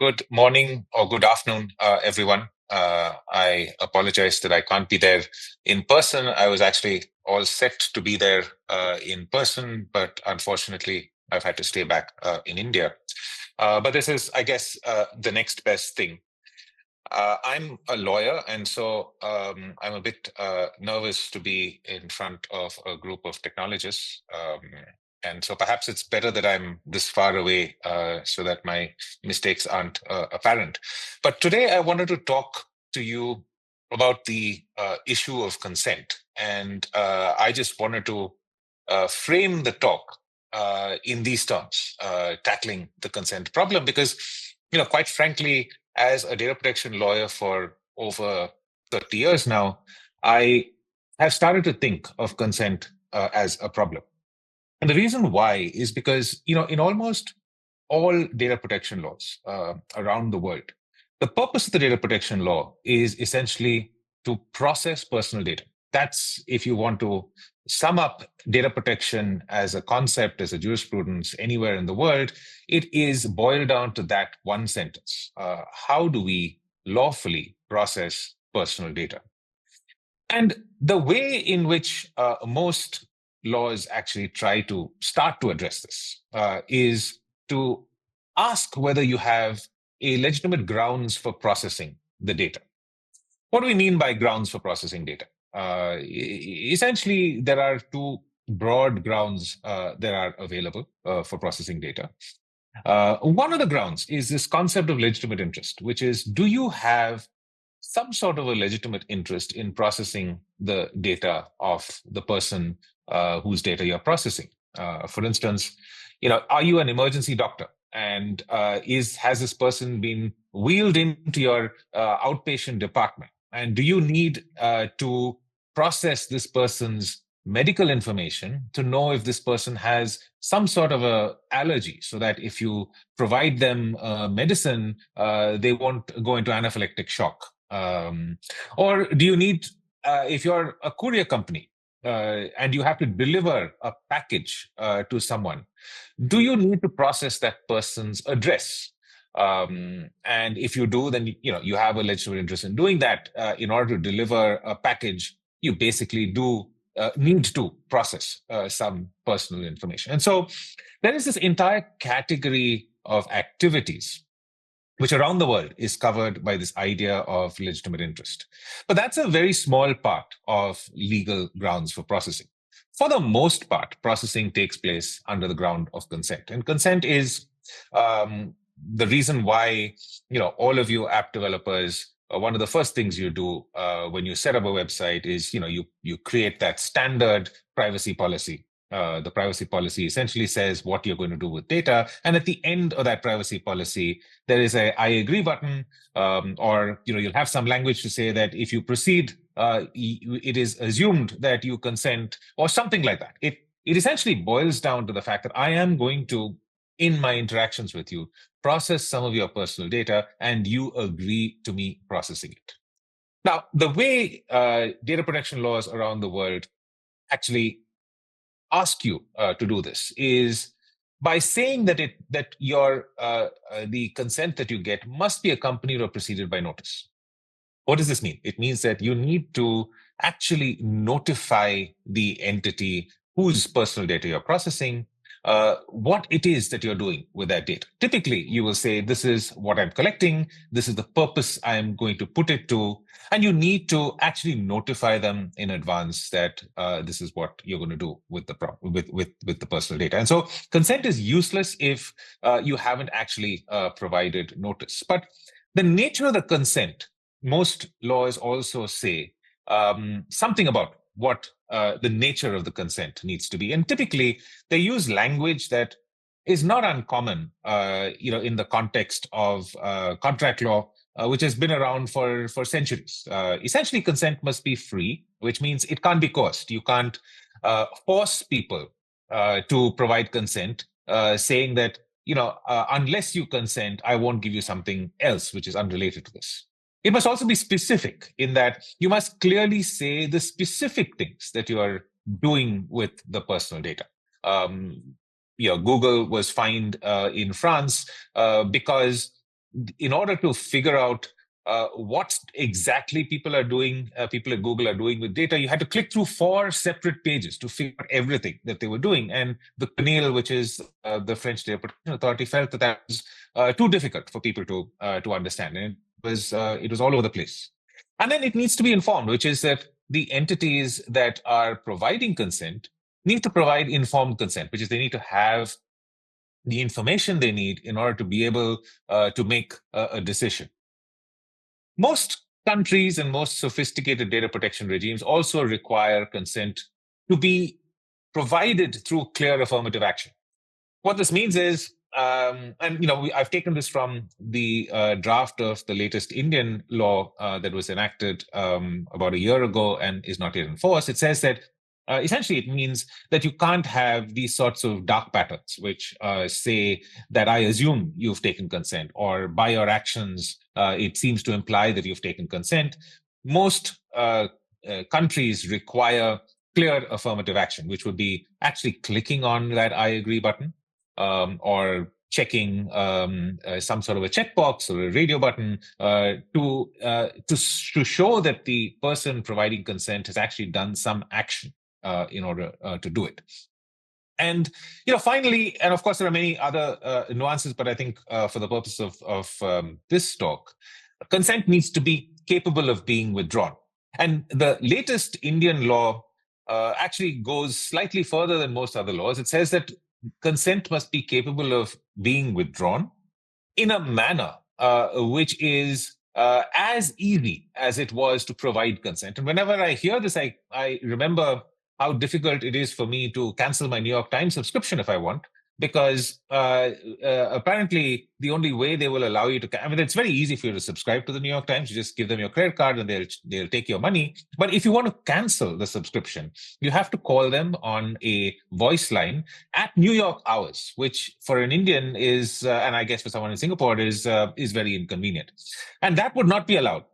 Good morning or good afternoon, everyone. I apologize that I can't be there in person. I was actually all set to be there in person, but unfortunately, I've had to stay back in India. But this is, I guess, the next best thing. I'm a lawyer, and so I'm a bit nervous to be in front of a group of technologists. And so perhaps it's better that I'm this far away so that my mistakes aren't apparent. But today I wanted to talk to you about the issue of consent. And I just wanted to frame the talk in these terms, tackling the consent problem, because, quite frankly, as a data protection lawyer for over 30 years now, I have started to think of consent as a problem. And the reason why is because, in almost all data protection laws around the world, the purpose of the data protection law is essentially to process personal data. That's, if you want to sum up data protection as a concept, as a jurisprudence anywhere in the world, it is boiled down to that one sentence. How do we lawfully process personal data? And the way in which most laws actually try to start to address this is to ask whether you have a legitimate grounds for processing the data. What do we mean by grounds for processing data? Essentially, there are two broad grounds that are available for processing data. One of the grounds is this concept of legitimate interest, which is, do you have some sort of a legitimate interest in processing the data of the person whose data you're processing? For instance, are you an emergency doctor? And has this person been wheeled into your outpatient department? And do you need to process this person's medical information to know if this person has some sort of a allergy, so that if you provide them medicine, they won't go into anaphylactic shock? Or do you need, if you're a courier company and you have to deliver a package to someone, do you need to process that person's address? And if you do, then you have a legitimate interest in doing that. In order to deliver a package, you basically do need to process some personal information. And so there is this entire category of activities which around the world is covered by this idea of legitimate interest. But that's a very small part of legal grounds for processing. For the most part, processing takes place under the ground of consent. And consent is the reason why, all of you app developers, one of the first things you do when you set up a website is, you create that standard privacy policy. The privacy policy essentially says what you're going to do with data. And at the end of that privacy policy, there is a I agree button, or you'll have some language to say that if you proceed, it is assumed that you consent, or something like that. It essentially boils down to the fact that I am going to, in my interactions with you, process some of your personal data, and you agree to me processing it. Now, the way data protection laws around the world actually ask you to do this is by saying that the consent that you get must be accompanied or preceded by notice. What does this mean? It means that you need to actually notify the entity whose personal data you're processing what it is that you're doing with that data. Typically, you will say, this is what I'm collecting, this is the purpose I'm going to put it to, and you need to actually notify them in advance that this is what you're going to do with the personal data. And so consent is useless if you haven't actually provided notice. But the nature of the consent, most laws also say something about what the nature of the consent needs to be. And typically, they use language that is not uncommon, in the context of contract law, which has been around for centuries. Essentially, consent must be free, which means it can't be coerced. You can't force people to provide consent, saying that, unless you consent, I won't give you something else which is unrelated to this. It must also be specific in that you must clearly say the specific things that you are doing with the personal data. Google was fined in France because in order to figure out what exactly people at Google are doing with data, you had to click through 4 separate pages to figure out everything that they were doing. And the CNIL, which is the French Data Protection Authority, felt that was too difficult for people to understand, and it was all over the place. And then it needs to be informed, which is that the entities that are providing consent need to provide informed consent, which is they need to have the information they need in order to be able to make a decision. Most countries and most sophisticated data protection regimes also require consent to be provided through clear affirmative action. What this means is, I've taken this from the draft of the latest Indian law that was enacted about a year ago and is not yet in force. It says that essentially it means that you can't have these sorts of dark patterns, which say that I assume you've taken consent, or by your actions, it seems to imply that you've taken consent. Most countries require clear affirmative action, which would be actually clicking on that I agree button, or checking some sort of a checkbox or a radio button to show that the person providing consent has actually done some action in order to do it. And finally, and of course there are many other nuances, but I think for the purpose of this talk, consent needs to be capable of being withdrawn. And the latest Indian law actually goes slightly further than most other laws. It says that consent must be capable of being withdrawn in a manner which is as easy as it was to provide consent. And whenever I hear this, I remember how difficult it is for me to cancel my New York Times subscription if I want, because apparently the only way they will allow you to, it's very easy for you to subscribe to the New York Times. You just give them your credit card and they'll take your money. But if you want to cancel the subscription, you have to call them on a voice line at New York hours, which for an Indian is, and I guess for someone in Singapore is very inconvenient. And that would not be allowed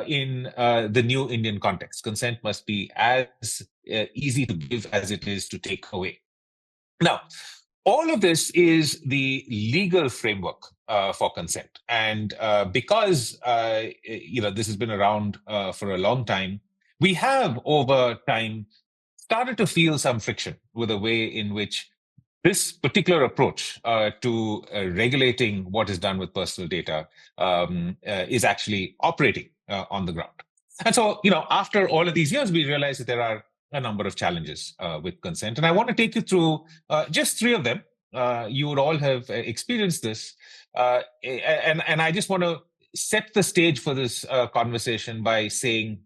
in the new Indian context. Consent must be as easy to give as it is to take away. Now, all of this is the legal framework for consent. And because this has been around for a long time, we have over time started to feel some friction with the way in which this particular approach to regulating what is done with personal data is actually operating on the ground. And so, after all of these years, we realized that there are a number of challenges with consent. And I want to take you through just 3 of them. You would all have experienced this. And I just want to set the stage for this conversation by saying,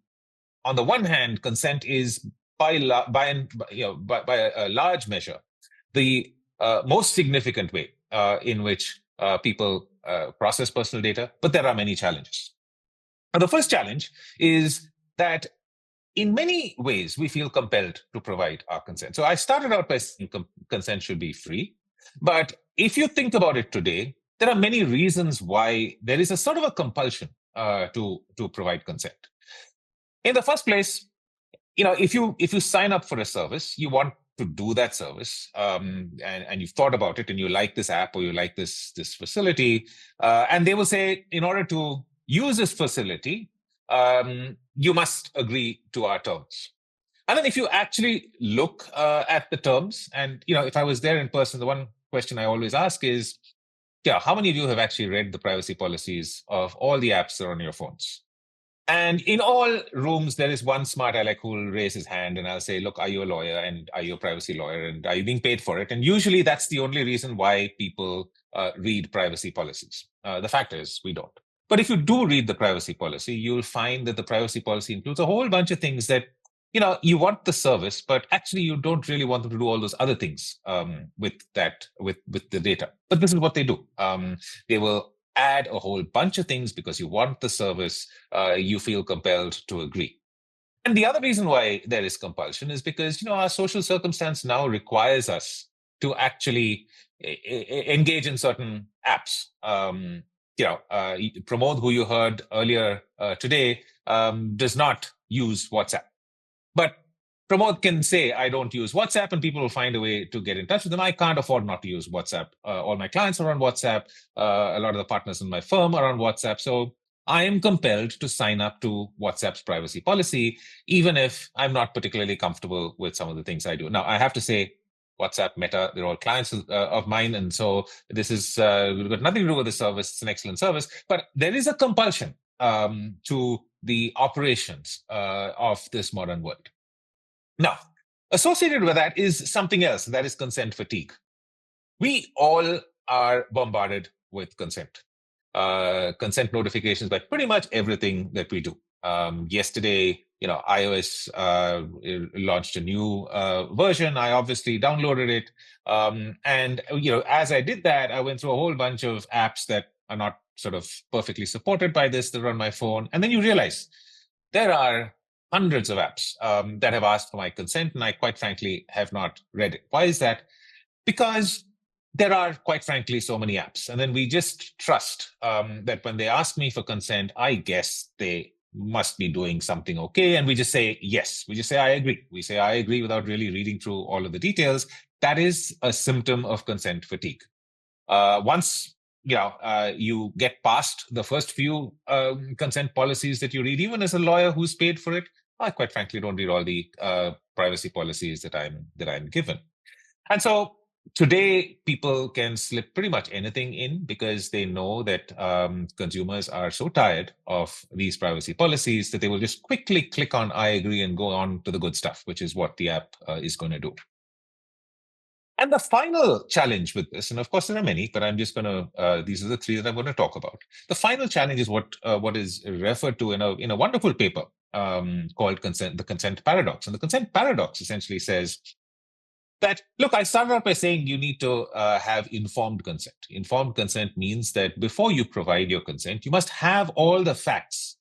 on the one hand, consent is by a large measure the most significant way in which people process personal data, but there are many challenges. Now, the first challenge is that in many ways, we feel compelled to provide our consent. So I started out by saying consent should be free. But if you think about it today, there are many reasons why there is a sort of a compulsion to provide consent. In the first place, if you sign up for a service, you want to do that service, and you've thought about it, and you like this app or you like this facility, and they will say, in order to use this facility, you must agree to our terms. And then if you actually look at the terms, and if I was there in person, the one question I always ask is, how many of you have actually read the privacy policies of all the apps that are on your phones? And in all rooms, there is one smart aleck who will raise his hand, and I'll say, look, are you a lawyer, and are you a privacy lawyer, and are you being paid for it? And usually that's the only reason why people read privacy policies. The fact is, we don't. But if you do read the privacy policy, you'll find that the privacy policy includes a whole bunch of things that, you want the service, but actually you don't really want them to do all those other things with the data. But this is what they do. They will add a whole bunch of things because you want the service, you feel compelled to agree. And the other reason why there is compulsion is because, our social circumstance now requires us to actually engage in certain apps. Pramod, who you heard earlier today, does not use WhatsApp. But Pramod can say, I don't use WhatsApp, and people will find a way to get in touch with them. I can't afford not to use WhatsApp. All my clients are on WhatsApp. A lot of the partners in my firm are on WhatsApp. So I am compelled to sign up to WhatsApp's privacy policy, even if I'm not particularly comfortable with some of the things I do. Now, I have to say, WhatsApp, Meta, they're all clients of mine. And so this is got nothing to do with the service. It's an excellent service. But there is a compulsion to the operations of this modern world. Now, associated with that is something else, that is consent fatigue. We all are bombarded with consent notifications by pretty much everything that we do. Yesterday, iOS launched a new version. I obviously downloaded it, and as I did that, I went through a whole bunch of apps that are not sort of perfectly supported by this that are on my phone, and then you realize there are hundreds of apps that have asked for my consent, and I quite frankly have not read it. Why is that? Because there are, quite frankly, so many apps. And then we just trust that when they ask me for consent, I guess they must be doing something okay. And we just say, yes. We just say, I agree. We say, I agree without really reading through all of the details. That is a symptom of consent fatigue. Once you get past the first few consent policies that you read, even as a lawyer who's paid for it, I quite frankly don't read all the privacy policies that I'm given. And so today, people can slip pretty much anything in because they know that consumers are so tired of these privacy policies that they will just quickly click on I agree and go on to the good stuff, which is what the app is going to do. And the final challenge with this, and of course there are many, but I'm just going to, these are the three that I'm going to talk about. The final challenge is what is referred to in a wonderful paper called the consent paradox. And the consent paradox essentially says that, look, I started out by saying you need to have informed consent. Informed consent means that before you provide your consent, you must have all the facts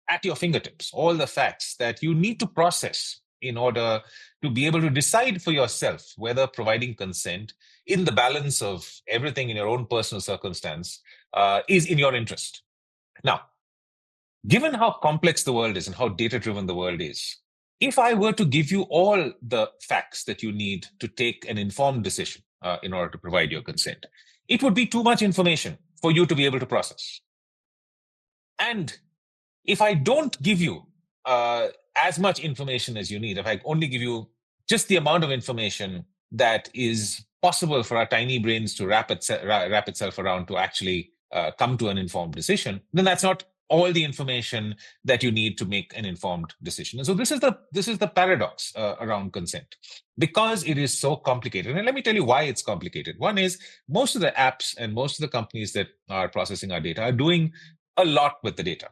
at your fingertips, all the facts that you need to process in order to be able to decide for yourself whether providing consent in the balance of everything in your own personal circumstance is in your interest. Now, given how complex the world is and how data-driven the world is, if I were to give you all the facts that you need to take an informed decision in order to provide your consent, it would be too much information for you to be able to process. And if I don't give you as much information as you need, if I only give you just the amount of information that is possible for our tiny brains to wrap itself around to actually come to an informed decision, then that's not all the information that you need to make an informed decision. And so this is the paradox around consent, because it is so complicated. And let me tell you why it's complicated. One is most of the apps and most of the companies that are processing our data are doing a lot with the data.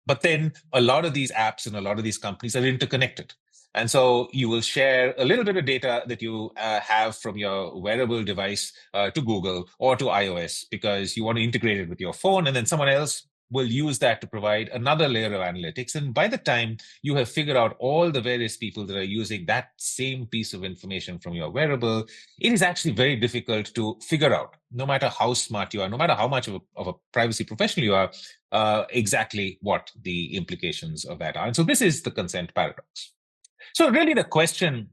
But then a lot of these apps and a lot of these companies are interconnected. And so you will share a little bit of data that you have from your wearable device to Google or to iOS because you want to integrate it with your phone, and then someone else will use that to provide another layer of analytics. And by the time you have figured out all the various people that are using that same piece of information from your wearable, it is actually very difficult to figure out, no matter how smart you are, no matter how much of a privacy professional you are, exactly what the implications of that are. And so this is the consent paradox. So really the question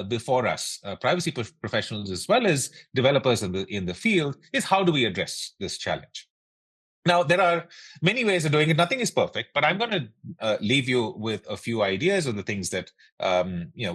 before us, privacy professionals as well as developers in the field, is how do we address this challenge? Now, there are many ways of doing it. Nothing is perfect, but I'm going to leave you with a few ideas of the things that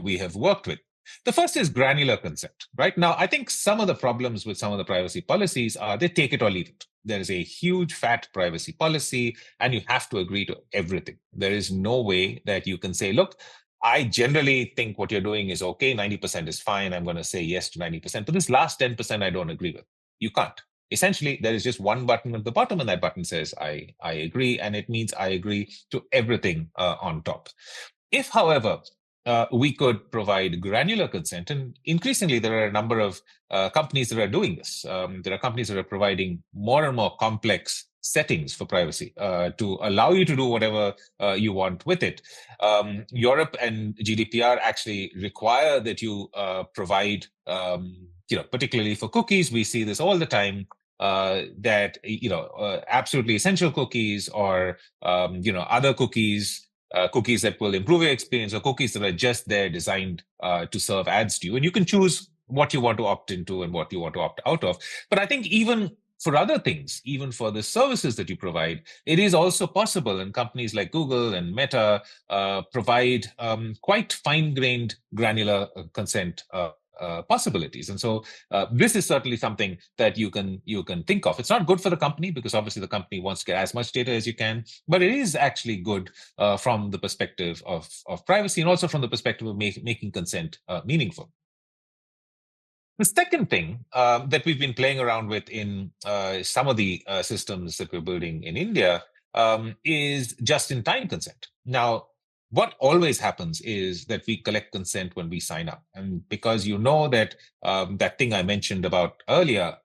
we have worked with. The first is granular consent, right? Now, I think some of the problems with some of the privacy policies are they take it or leave it. There is a huge fat privacy policy, and you have to agree to everything. There is no way that you can say, look, I generally think what you're doing is okay, 90% is fine, I'm going to say yes to 90%, but this last 10% I don't agree with. You can't. Essentially, there is just one button at the bottom, and that button says, I agree, and it means I agree to everything on top. If, however, we could provide granular consent, and increasingly there are a number of companies that are doing this. There are companies that are providing more and more complex settings for privacy to allow you to do whatever you want with it. Europe and GDPR actually require that you provide, particularly for cookies, we see this all the time, that absolutely essential cookies or other cookies cookies that will improve your experience, or cookies that are just there designed to serve ads to you. And you can choose what you want to opt into and what you want to opt out of. But I think even for other things, even for the services that you provide, it is also possible. And companies like Google and Meta provide quite fine-grained granular consent possibilities. And so this is certainly something that you can think of. It's not good for the company because obviously the company wants to get as much data as you can, but it is actually good from the perspective of privacy, and also from the perspective of making consent meaningful. The second thing that we've been playing around with in some of the systems that we're building in India is just-in-time consent. Now, what always happens is that we collect consent when we sign up. And because you know that that thing I mentioned about earlier,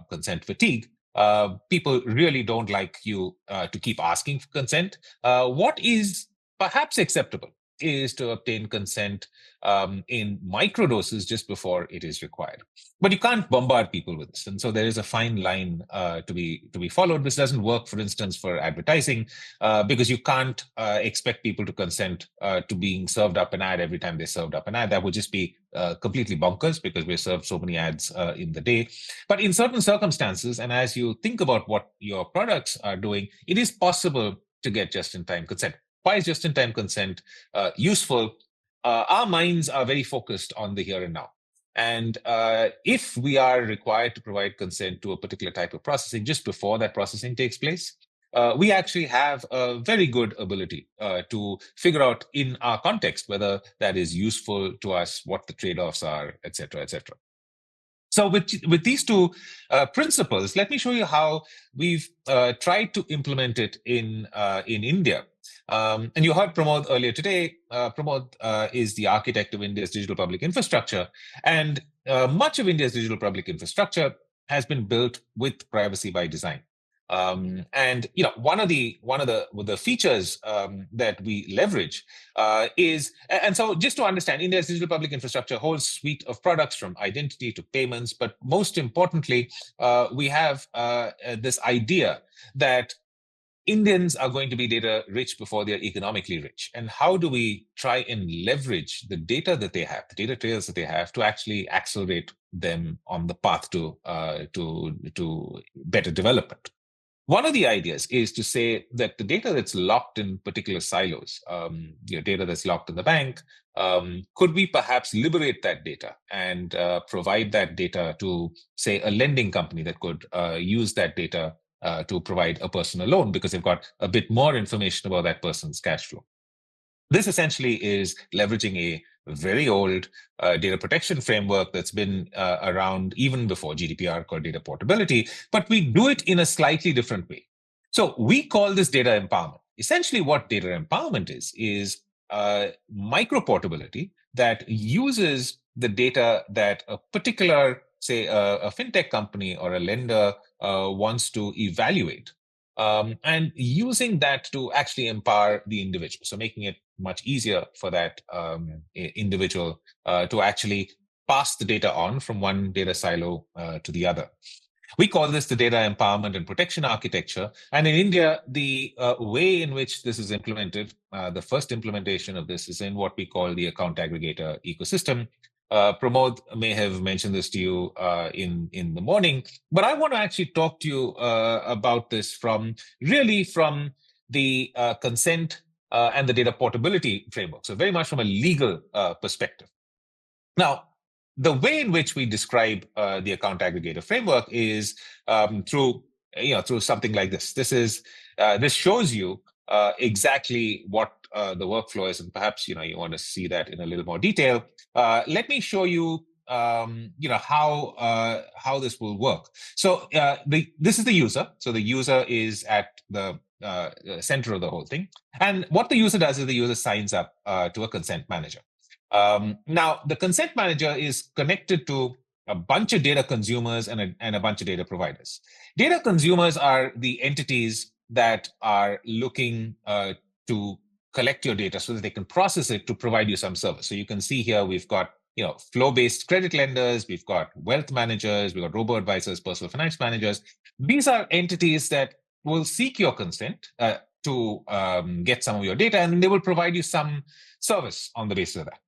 consent fatigue, people really don't like you to keep asking for consent. What is perhaps acceptable is to obtain consent in microdoses just before it is required. But you can't bombard people with this, and so there is a fine line to be followed. This doesn't work, for instance, for advertising, because you can't expect people to consent to being served up an ad every time they served up an ad. That would just be completely bonkers, because we're served so many ads in the day. But in certain circumstances, and as you think about what your products are doing, it is possible to get just-in-time consent. Why is just-in-time consent useful? Our minds are very focused on the here and now. And if we are required to provide consent to a particular type of processing just before that processing takes place, we actually have a very good ability to figure out in our context whether that is useful to us, what the trade-offs are, et cetera, et cetera. So with these two principles, let me show you how we've tried to implement it in India. And you heard Pramod earlier today. Pramod is the architect of India's digital public infrastructure, and much of India's digital public infrastructure has been built with privacy by design. And one of the features that we leverage is, and so just to understand, India's digital public infrastructure holds a suite of products from identity to payments, but most importantly, we have this idea that Indians are going to be data rich before they're economically rich. And how do we try and leverage the data that they have, the data trails that they have, to actually accelerate them on the path to better development? One of the ideas is to say that the data that's locked in particular silos, data that's locked in the bank, could we perhaps liberate that data and provide that data to, say, a lending company that could use that data to provide a personal loan because they've got a bit more information about that person's cash flow. This essentially is leveraging a very old data protection framework that's been around even before GDPR, called data portability, but we do it in a slightly different way. So we call this data empowerment. Essentially what data empowerment is micro portability that uses the data that a particular, say, a fintech company or a lender wants to evaluate, and using that to actually empower the individual. So making it much easier for that individual to actually pass the data on from one data silo to the other. We call this the data empowerment and protection architecture. And in India, the way in which this is implemented, the first implementation of this is in what we call the account aggregator ecosystem. Pramod may have mentioned this to you in the morning, but I want to actually talk to you about this from the consent and the data portability framework. So very much from a legal perspective. Now, the way in which we describe the account aggregator framework is through something like this. This shows you exactly what the workflow is, and perhaps you want to see that in a little more detail. Let me show you how this will work. So this is the user. So the user is at the center of the whole thing, and what the user does is the user signs up to a consent manager. Now, the consent manager is connected to a bunch of data consumers and a bunch of data providers. Data consumers are the entities that are looking to collect your data so that they can process it to provide you some service. So you can see here we've got flow-based credit lenders, we've got wealth managers, we've got robo-advisors, personal finance managers. These are entities that will seek your consent. to get some of your data, and they will provide you some service on the basis of that.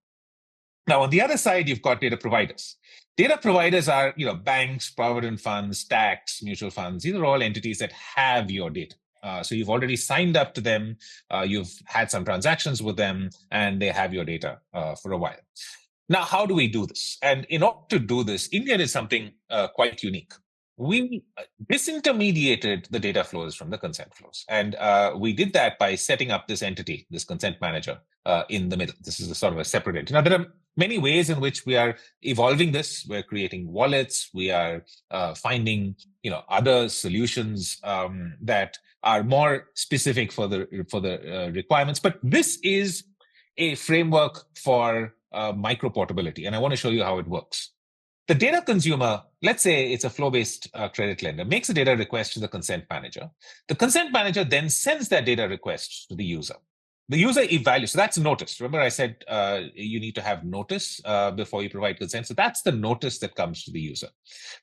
Now, on the other side, you've got data providers. Data providers are, banks, provident funds, tax, mutual funds. These are all entities that have your data. So you've already signed up to them, you've had some transactions with them, and they have your data for a while. Now, how do we do this? And in order to do this, India did something quite unique. We disintermediated the data flows from the consent flows. And we did that by setting up this entity, this consent manager, in the middle. This is a sort of a separate entity. Now, there are many ways in which we are evolving this. We're creating wallets. We are finding, other solutions that are more specific for the requirements. But this is a framework for micro portability, and I want to show you how it works. The data consumer, let's say it's a flow-based credit lender, makes a data request to the consent manager. The consent manager then sends that data request to the user. The user evaluates, so that's notice. Remember I said you need to have notice before you provide consent. So that's the notice that comes to the user.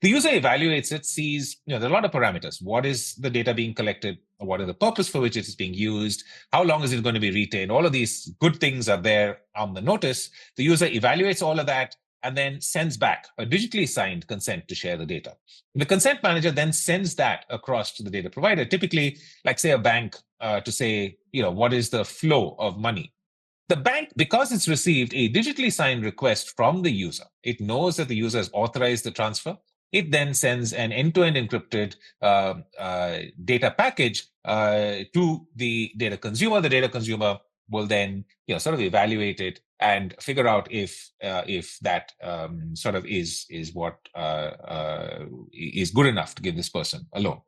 The user evaluates it, sees, there are a lot of parameters. What is the data being collected? What is the purpose for which it is being used? How long is it going to be retained? All of these good things are there on the notice. The user evaluates all of that and then sends back a digitally signed consent to share the data. The consent manager then sends that across to the data provider, typically, like say a bank, to say, what is the flow of money. The bank, because it's received a digitally signed request from the user, it knows that the user has authorized the transfer. It then sends an end-to-end encrypted data package to the data consumer. The data consumer will then sort of evaluate it and figure out if that sort of is what is good enough to give this person a loan.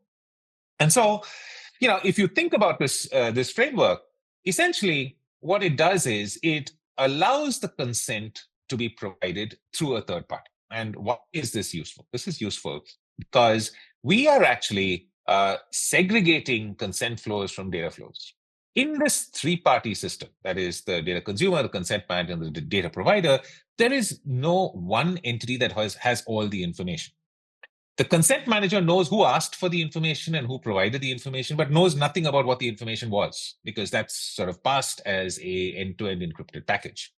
And so, if you think about this framework, essentially what it does is it allows the consent to be provided through a third party. And why is this useful? This is useful because we are actually segregating consent flows from data flows. In this three-party system, that is the data consumer, the consent manager, and the data provider, there is no one entity that has all the information. The consent manager knows who asked for the information and who provided the information, but knows nothing about what the information was, because that's sort of passed as a end-to-end encrypted package.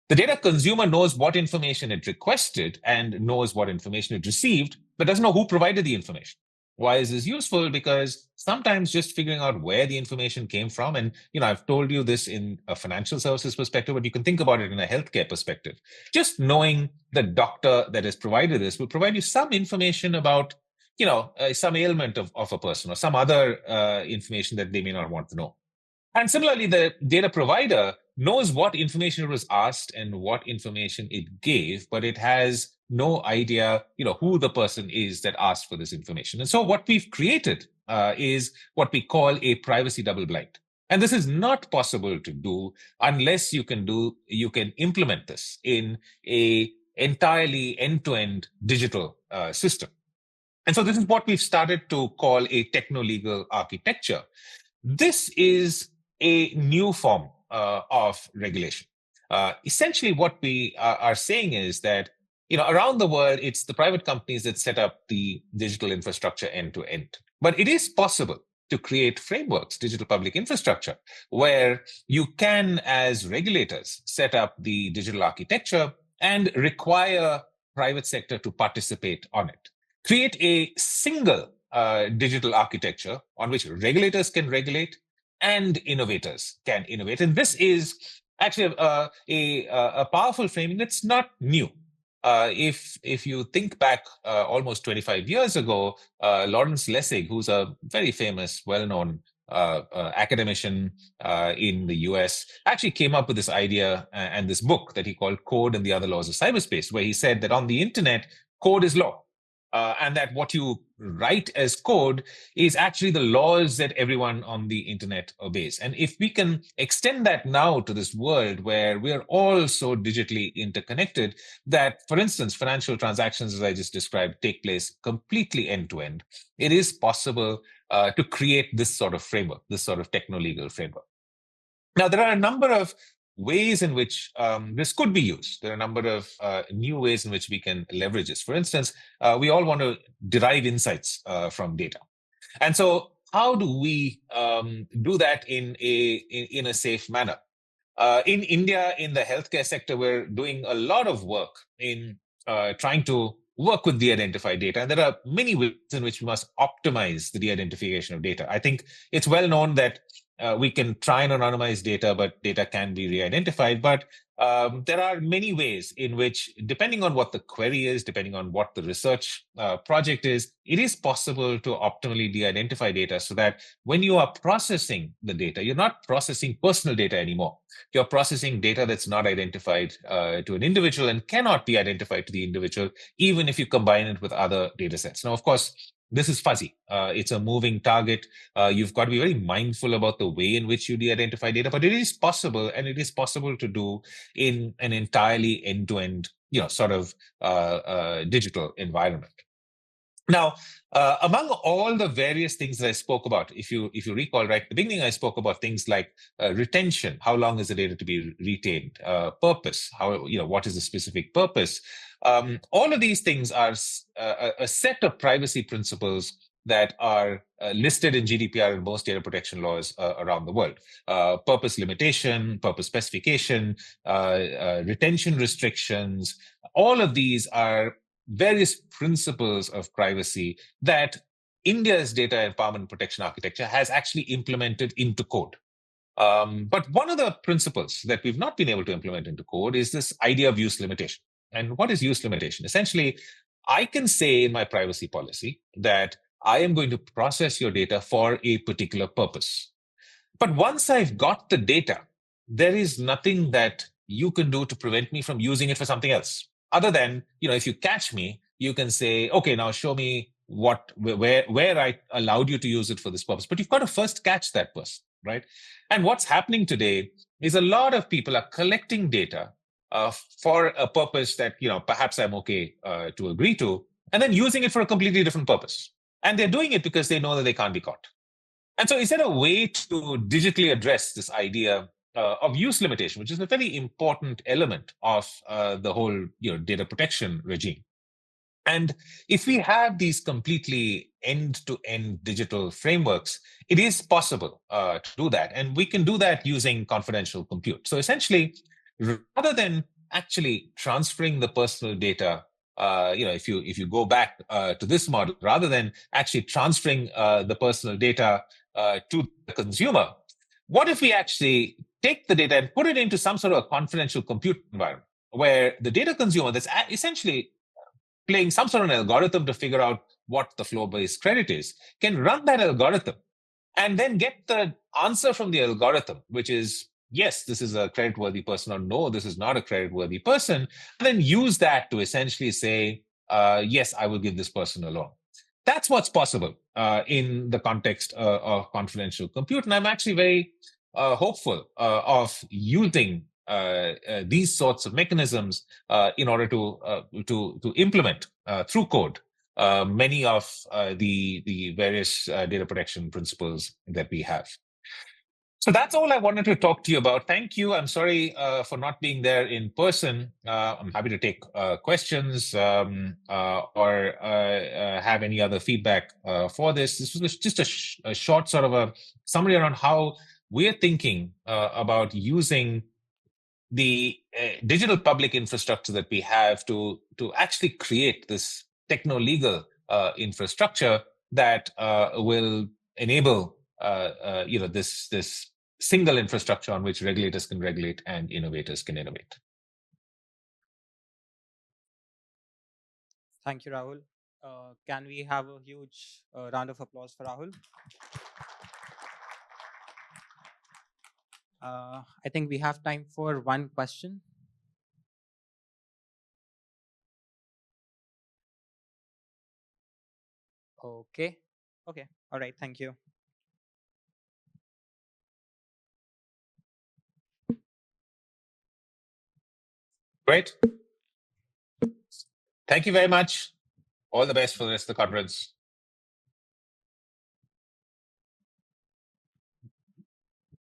The data consumer knows what information it requested and knows what information it received, but doesn't know who provided the information. Why is this useful? Because sometimes just figuring out where the information came from, and I've told you this in a financial services perspective, but you can think about it in a healthcare perspective. Just knowing the doctor that has provided this will provide you some information about, some ailment of a person or some other information that they may not want to know. And similarly, the data provider knows what information it was asked and what information it gave, but it has no idea, who the person is that asked for this information. And so what we've created is what we call a privacy double blind. And this is not possible to do unless you can implement this in a entirely end-to-end digital system. And so this is what we've started to call a techno-legal architecture. This is a new form of regulation. Essentially, what we are saying is that, around the world, it's the private companies that set up the digital infrastructure end to end. But it is possible to create frameworks, digital public infrastructure, where you can, as regulators, set up the digital architecture and require private sector to participate on it. Create a single digital architecture on which regulators can regulate and innovators can innovate. And this is actually a powerful framing that's not new. If you think back almost 25 years ago, Lawrence Lessig, who's a very famous, well-known academician in the US, actually came up with this idea and this book that he called Code and the Other Laws of Cyberspace, where he said that on the internet, code is law. And that what you write as code is actually the laws that everyone on the internet obeys. And if we can extend that now to this world where we're all so digitally interconnected that, for instance, financial transactions, as I just described, take place completely end-to-end, it is possible to create this sort of framework, this sort of techno-legal framework. Now, there are a number of ways in which this could be used. There are a number of new ways in which we can leverage this. For instance, we all want to derive insights from data. And so how do we do that in a safe manner? In India, in the healthcare sector, we're doing a lot of work in trying to work with de-identified data. And there are many ways in which we must optimize the de-identification of data. I think it's well known that we can try and anonymize data, but data can be re-identified. But there are many ways in which, depending on what the query is, depending on what the research project is, it is possible to optimally de-identify data so that when you are processing the data, you're not processing personal data anymore. You're processing data that's not identified to an individual and cannot be identified to the individual, even if you combine it with other data sets. Now, of course, this is fuzzy. It's a moving target. You've got to be very mindful about the way in which you de-identify data, but it is possible, and it is possible to do in an entirely end-to-end, sort of digital environment. Now, among all the various things that I spoke about, if you recall, right at the beginning, I spoke about things like retention. How long is the data to be retained? Purpose. What is the specific purpose? All of these things are a set of privacy principles that are listed in GDPR and most data protection laws around the world. Purpose limitation, purpose specification, retention restrictions. All of these are various principles of privacy that India's data empowerment protection architecture has actually implemented into code. But one of the principles that we've not been able to implement into code is this idea of use limitation. And what is use limitation? Essentially, I can say in my privacy policy that I am going to process your data for a particular purpose. But once I've got the data, there is nothing that you can do to prevent me from using it for something else. Other than, if you catch me, you can say, okay, now show me where I allowed you to use it for this purpose. But you've got to first catch that person, right? And what's happening today is a lot of people are collecting data for a purpose that, perhaps I'm okay to agree to, and then using it for a completely different purpose. And they're doing it because they know that they can't be caught. And so is there a way to digitally address this idea of use limitation, which is a very important element of the whole data protection regime? And if we have these completely end-to-end digital frameworks, it is possible to do that. And we can do that using confidential compute. So essentially, rather than actually transferring the personal data, if you go back to this model, rather than actually transferring the personal data to the consumer, what if we actually take the data and put it into some sort of a confidential compute environment where the data consumer that's essentially playing some sort of an algorithm to figure out what the flow-based credit is, can run that algorithm and then get the answer from the algorithm, which is, yes, this is a creditworthy person, or no, this is not a creditworthy person, and then use that to essentially say, yes, I will give this person a loan. That's what's possible in the context of confidential compute. And I'm actually very hopeful of using these sorts of mechanisms in order to implement through code many of the various data protection principles that we have. So that's all I wanted to talk to you about. Thank you. I'm sorry for not being there in person. I'm happy to take questions or have any other feedback for this. This was just a short sort of a summary around how we're thinking about using the digital public infrastructure that we have to actually create this techno-legal infrastructure that will enable this single infrastructure on which regulators can regulate and innovators can innovate. Thank you, Rahul. Can we have a huge round of applause for Rahul? I think we have time for one question. Okay. Okay. All right. Thank you. Great. Thank you very much. All the best for the rest of the conference.